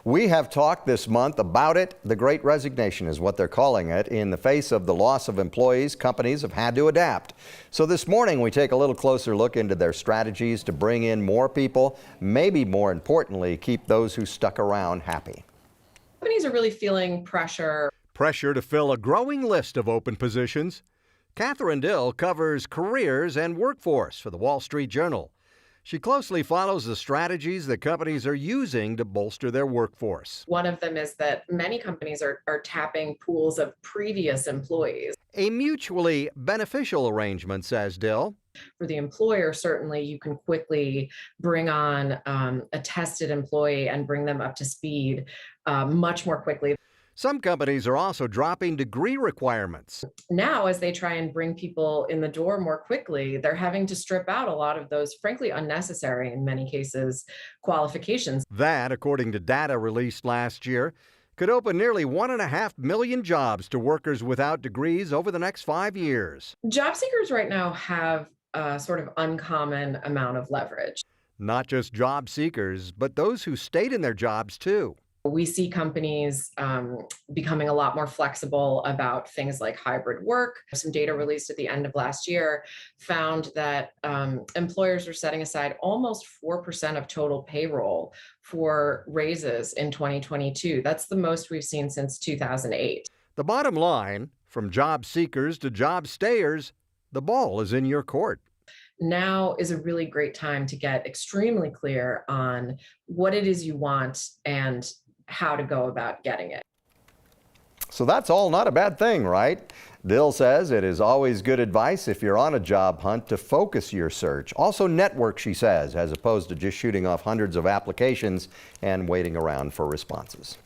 We have talked this month about it. The Great Resignation is what they're calling it. In the face of the loss of employees, companies have had to adapt. So this morning we take a little closer look into their strategies to bring in more people, maybe more importantly, keep those who stuck around happy. Companies are really feeling pressure. Pressure to fill a growing list of open positions. Catherine Dill covers careers and workforce for the Wall Street Journal. She closely follows the strategies that companies are using to bolster their workforce. One of them is that many companies are tapping pools of previous employees. A mutually beneficial arrangement, says Dill. For the employer, certainly you can quickly bring on a tested employee and bring them up to speed much more quickly. Some companies are also dropping degree requirements. Now, as they try and bring people in the door more quickly, they're having to strip out a lot of those, frankly, unnecessary, in many cases, qualifications. That, according to data released last year, could open nearly 1.5 million jobs to workers without degrees over the next 5 years. Job seekers right now have a sort of uncommon amount of leverage. Not just job seekers, but those who stayed in their jobs, too. We see companies becoming a lot more flexible about things like hybrid work. Some data released at the end of last year found that employers are setting aside almost 4% of total payroll for raises in 2022. That's the most we've seen since 2008. The bottom line, from job seekers to job stayers, the ball is in your court. Now is a really great time to get extremely clear on what it is you want and how to go about getting it. So that's all not a bad thing, right? Dill says it is always good advice if you're on a job hunt to focus your search. Also network, she says, as opposed to just shooting off hundreds of applications and waiting around for responses.